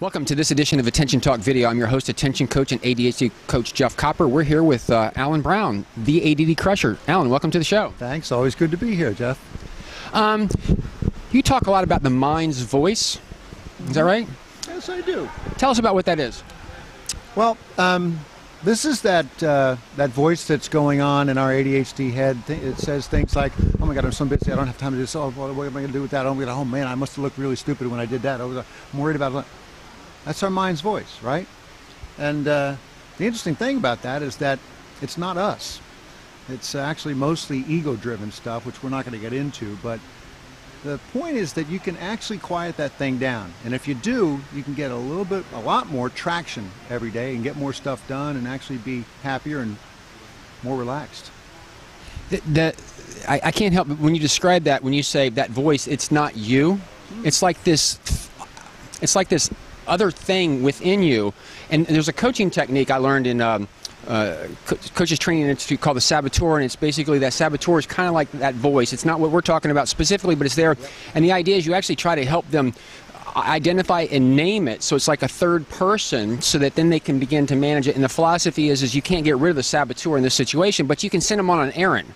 Welcome to this edition of Attention Talk Video. I'm your host, Attention Coach and ADHD Coach Jeff Copper. We're here with Alan Brown, the ADD Crusher. Alan, welcome to the show. Thanks. Always good to be here, Jeff. You talk a lot about the mind's voice. Is that right? Yes, I do. Tell us about what that is. Well, this is that voice that's going on in our ADHD head. It says things like, "Oh my God, I'm so busy. I don't have time to do this. Oh, what am I going to do with that? Oh man, I must have looked really stupid when I did that. I'm worried about it." That's our mind's voice, right? And the interesting thing about that is that it's not us. It's actually mostly ego-driven stuff, which we're not going to get into. But the point is that you can actually quiet that thing down. And if you do, you can get a lot more traction every day and get more stuff done and actually be happier and more relaxed. I can't help but when you describe that, when you say that voice, it's not you. It's like this other thing within you. And there's a coaching technique I learned in Coaches Training Institute called the saboteur, and it's basically that saboteur is kind of like that voice. It's not what we're talking about specifically, but it's there. And the idea is you actually try to help them identify and name it, so it's like a third person, so that then they can begin to manage it. And the philosophy is you can't get rid of the saboteur in this situation, but you can send them on an errand.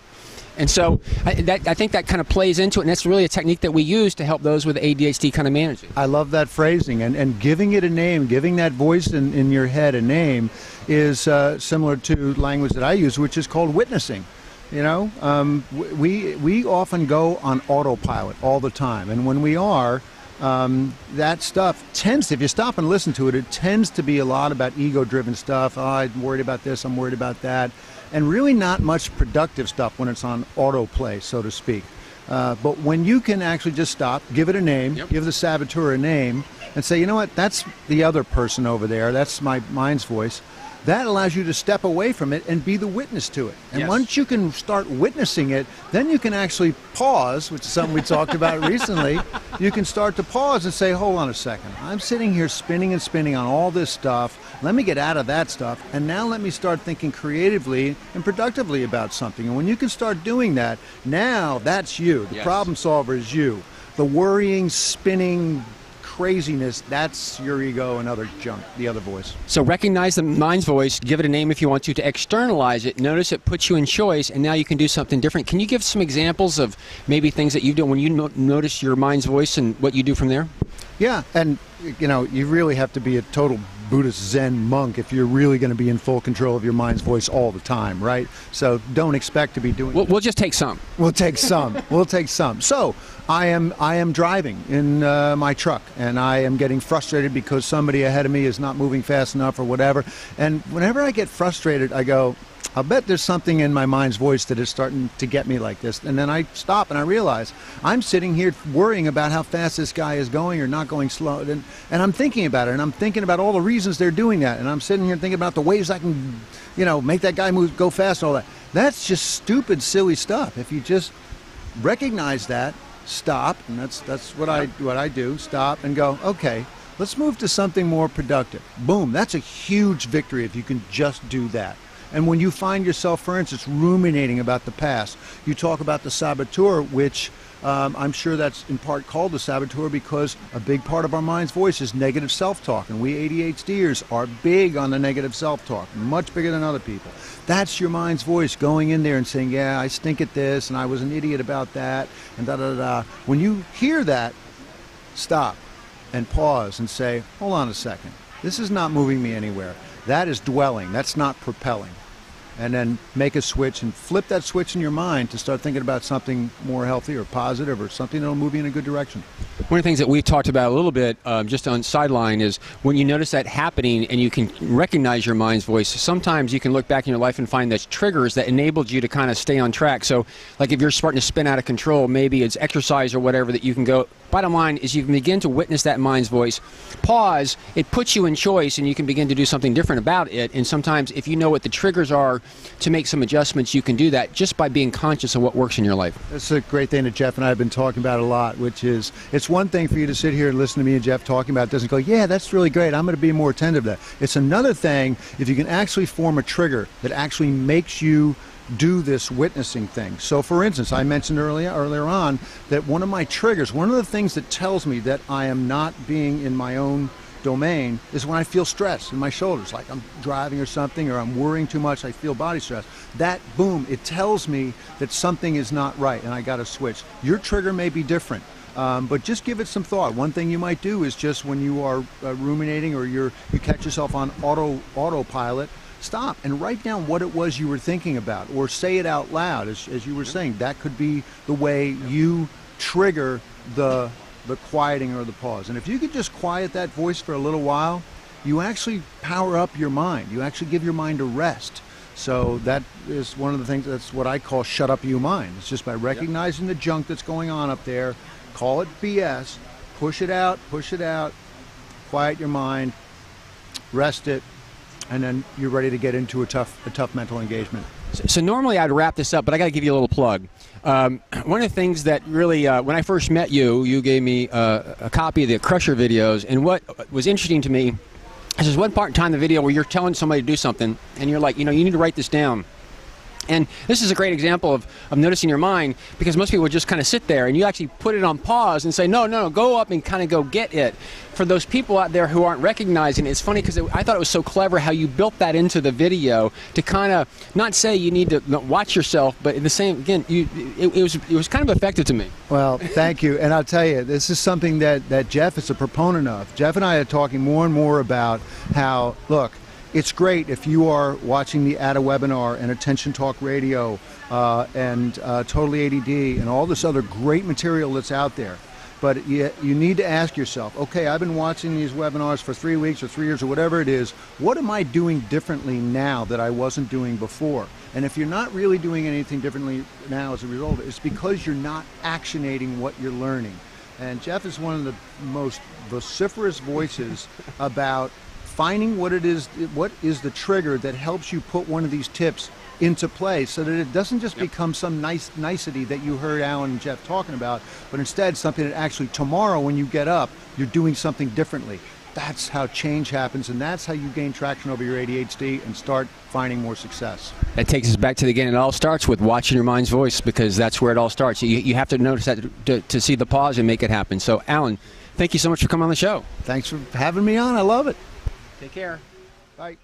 And so I think that kind of plays into it, and that's really a technique that we use to help those with ADHD kind of manage it. I love that phrasing, and giving it a name, giving that voice in your head a name is similar to language that I use, which is called witnessing. You know, we often go on autopilot all the time, and when we are, that stuff tends to, if you stop and listen to it, it tends to be a lot about ego-driven stuff. Oh, I'm worried about this, I'm worried about that. And really not much productive stuff when it's on autoplay, so to speak. But when you can actually just stop, give it a name, give the saboteur a name, and say, you know what, that's the other person over there, that's my mind's voice, that allows you to step away from it and be the witness to it. And once you can start witnessing it, then you can actually pause, which is something we talked about recently. You can start to pause and say, hold on a second. I'm sitting here spinning and spinning on all this stuff. Let me get out of that stuff. And now let me start thinking creatively and productively about something. And when you can start doing that, now that's you. The problem solver is you. The worrying, spinning, craziness, that's your ego and other junk, the other voice. So recognize the mind's voice, give it a name if you want to externalize it, notice it puts you in choice, and now you can do something different. Can you give some examples of maybe things that you've done when you notice your mind's voice and what you do from there? Yeah, and you know, you really have to be a total Buddhist Zen monk if you're really going to be in full control of your mind's voice all the time, right? So don't expect to be doing We'll just take some. We'll take some. We'll take some. So I am driving in my truck, and I am getting frustrated because somebody ahead of me is not moving fast enough or whatever. And whenever I get frustrated, I go, I'll bet there's something in my mind's voice that is starting to get me like this. And then I stop and I realize I'm sitting here worrying about how fast this guy is going or not going slow. And I'm thinking about it, and I'm thinking about all the reasons they're doing that. And I'm sitting here thinking about the ways I can, you know, make that guy go fast and all that. That's just stupid, silly stuff. If you just recognize that, stop, and that's what I do, stop and go, okay, let's move to something more productive. Boom, that's a huge victory if you can just do that. And when you find yourself, for instance, ruminating about the past, you talk about the saboteur, which I'm sure that's in part called the saboteur because a big part of our mind's voice is negative self-talk, and we ADHDers are big on the negative self-talk, much bigger than other people. That's your mind's voice going in there and saying, yeah, I stink at this, and I was an idiot about that, and da-da-da-da. When you hear that, stop and pause and say, hold on a second. This is not moving me anywhere. That is dwelling. That's not propelling. And then make a switch and flip that switch in your mind to start thinking about something more healthy or positive or something that will move you in a good direction. One of the things that we've talked about a little bit just on sideline is when you notice that happening and you can recognize your mind's voice, sometimes you can look back in your life and find those triggers that enabled you to kind of stay on track. So like if you're starting to spin out of control, maybe it's exercise or whatever that you can go. Bottom line is you can begin to witness that mind's voice, pause, it puts you in choice, and you can begin to do something different about it. And sometimes if you know what the triggers are to make some adjustments, you can do that just by being conscious of what works in your life. That's a great thing that Jeff and I have been talking about a lot, which is it's one thing for you to sit here and listen to me and Jeff talking about it, doesn't go, yeah, that's really great, I'm going to be more attentive to that. It's another thing if you can actually form a trigger that actually makes you do this witnessing thing. So for instance, I mentioned earlier on that one of my triggers, one of the things that tells me that I am not being in my own domain is when I feel stress in my shoulders, like I'm driving or something, or I'm worrying too much, I feel body stress. That, boom, it tells me that something is not right and I got to switch. Your trigger may be different, but just give it some thought. One thing you might do is just when you are ruminating or you catch yourself on autopilot, stop and write down what it was you were thinking about, or say it out loud, as you were saying. That could be the way you trigger the quieting or the pause. And if you could just quiet that voice for a little while, you actually power up your mind. You actually give your mind a rest. So that is one of the things, that's what I call shut up you mind. It's just by recognizing the junk that's going on up there, call it BS, push it out, quiet your mind, rest it, and then you're ready to get into a tough mental engagement. So normally I'd wrap this up, but I got to give you a little plug. One of the things that really, when I first met you, you gave me a copy of the Crusher videos, and what was interesting to me is there's one part in time in the video where you're telling somebody to do something, and you're like, you need to write this down. And this is a great example of noticing your mind, because most people would just kind of sit there, and you actually put it on pause and say, no, go up and kind of go get it. For those people out there who aren't recognizing it, it's funny because I thought it was so clever how you built that into the video to kind of not say you need to watch yourself, but in the same, again, it was kind of effective to me. Well, thank you. And I'll tell you, this is something that Jeff is a proponent of. Jeff and I are talking more and more about how, look, it's great if you are watching the ADA webinar and Attention Talk Radio and Totally ADD and all this other great material that's out there. But you need to ask yourself, okay, I've been watching these webinars for 3 weeks or 3 years or whatever it is. What am I doing differently now that I wasn't doing before? And if you're not really doing anything differently now as a result, it's because you're not actionating what you're learning. And Jeff is one of the most vociferous voices about finding what is the trigger that helps you put one of these tips into play, so that it doesn't just become some nicety that you heard Alan and Jeff talking about, but instead something that actually tomorrow when you get up, you're doing something differently. That's how change happens, and that's how you gain traction over your ADHD and start finding more success. That takes us back to the beginning. It all starts with watching your mind's voice, because that's where it all starts. You have to notice that to see the pause and make it happen. So, Alan, thank you so much for coming on the show. Thanks for having me on. I love it. Take care. Bye.